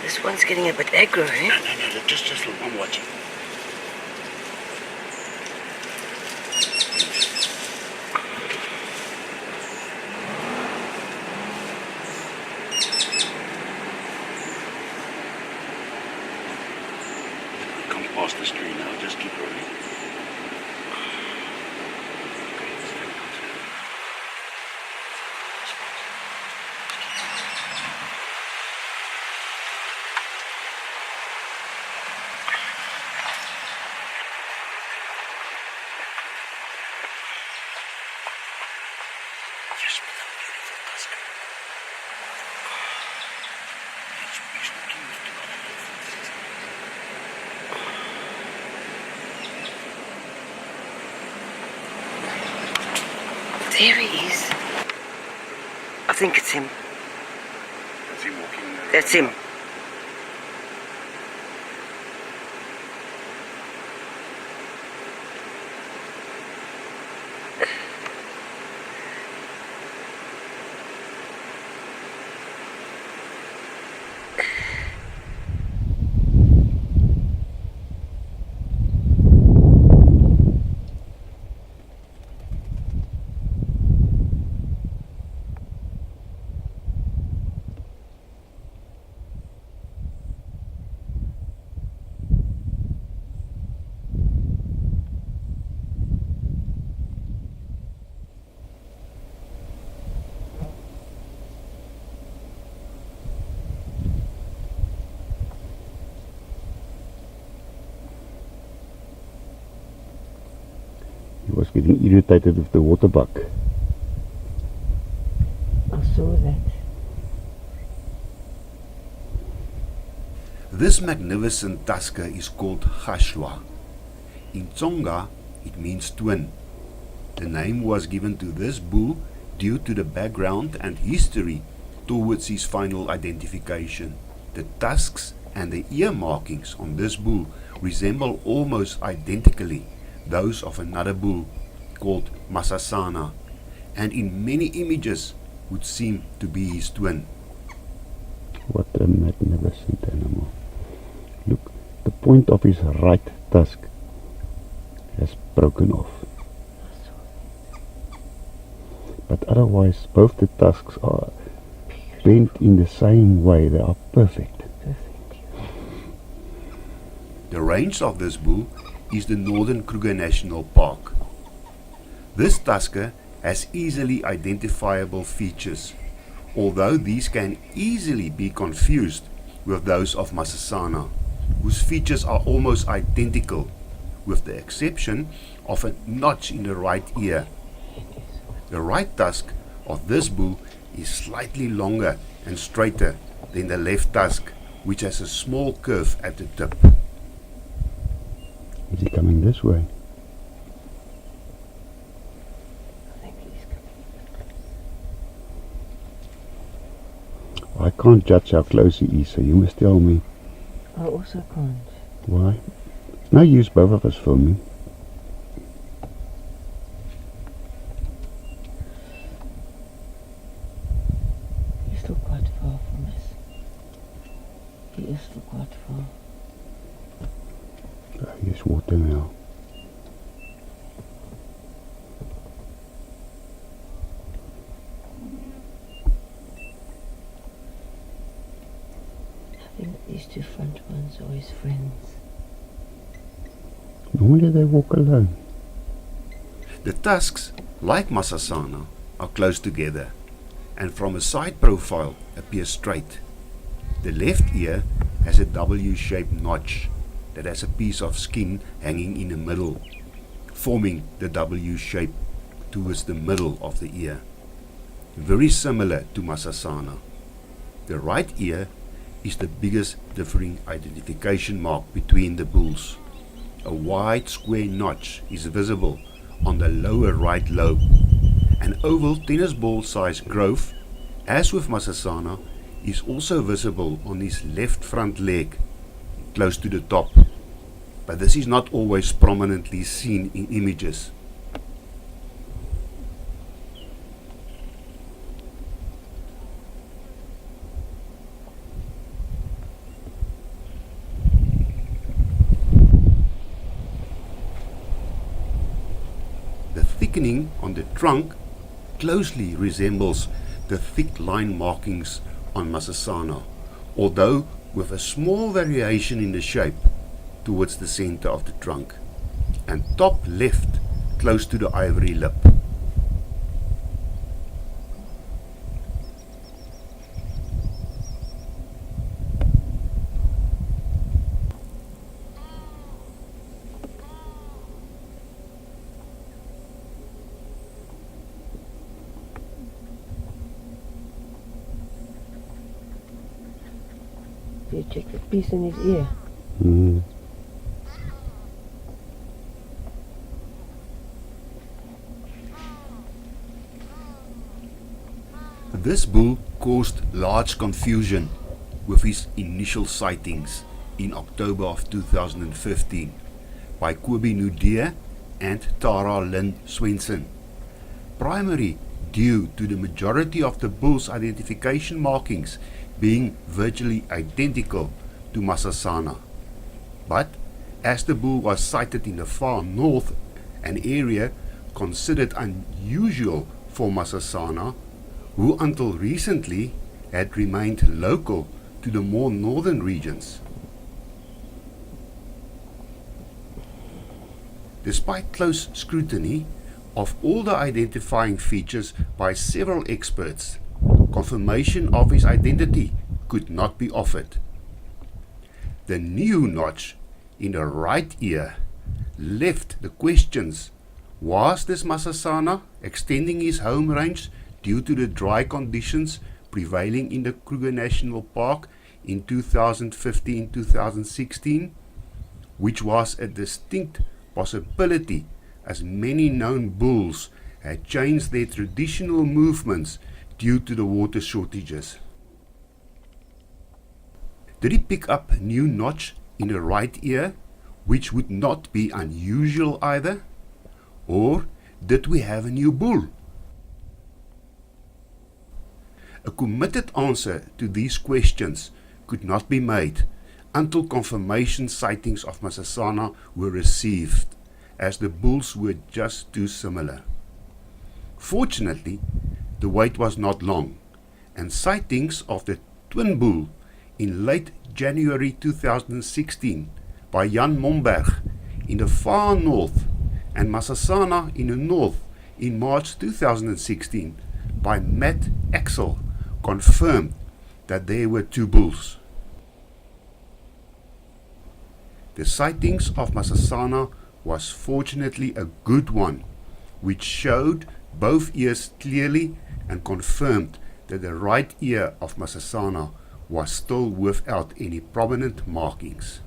This one's getting a bit aggro, eh? No, just look, I'm watching. Come past this tree now, just keep rolling. Yes, with a beautiful tusker. He's looking at the other elephants. There he is. I think it's him. That's him walking there. That's him. He was getting irritated with the water buck. I saw that. This magnificent tusker is called Hahlwa. In Tsonga, it means twin. The name was given to this bull due to the background and history towards his final identification. The tusks and the ear markings on this bull resemble almost identically those of another bull called Masasana, and in many images would seem to be his twin. What a magnificent animal. Look, the point of his right tusk has broken off. But otherwise both the tusks are bent in the same way. They are perfect. The range of this bull is the Northern Kruger National Park. This tusker has easily identifiable features, although these can easily be confused with those of Masasana, whose features are almost identical, with the exception of a notch in the right ear. The right tusk of this bull is slightly longer and straighter than the left tusk, which has a small curve at the tip. Is he coming this way? I think he's coming. I can't judge how close he is, so you must tell me. I also can't. Why? It's no use both of us filming. He's still quite far from us. He is still quite far. Here's water now. I think these two front ones are his friends. Normally they walk alone. The tusks, like Masasana, are close together and from a side profile appear straight. The left ear has a W-shaped notch that has a piece of skin hanging in the middle, forming the W shape towards the middle of the ear. Very similar to Masasana. The right ear is the biggest differing identification mark between the bulls. A wide square notch is visible on the lower right lobe. An oval tennis ball sized growth, as with Masasana, is also visible on his left front leg, close to the top, but this is not always prominently seen in images. thickening on the trunk closely resembles the thick line markings on Massassana, although with a small variation in the shape towards the center of the trunk, and top left close to the ivory lip. Do you check the piece in his ear? Mm. This bull caused large confusion with his initial sightings in October of 2015 by Kobe Nudea and Tara Lynn Swenson, primarily due to the majority of the bull's identification markings being virtually identical to Massassana. But as the bull was sighted in the far north, an area considered unusual for Massassana, who until recently had remained local to the more northern regions. Despite close scrutiny of all the identifying features by several experts, confirmation of his identity could not be offered. The new notch in the right ear left the questions: was this Massassana extending his home range due to the dry conditions prevailing in the Kruger National Park in 2015-2016, which was a distinct possibility as many known bulls had changed their traditional movements due to the water shortages? Did he pick up a new notch in the right ear, which would not be unusual either? Or did we have a new bull? A committed answer to these questions could not be made until confirmation sightings of Massassana were received, as the bulls were just too similar. Fortunately, the wait was not long, and sightings of the twin bull in late January 2016 by Jan Momberg in the far north and Massassana in the north in March 2016 by Matt Axel confirmed that there were two bulls. The sightings of Massassana was fortunately a good one, which showed both ears clearly and confirmed that the right ear of Massassana was still without any prominent markings.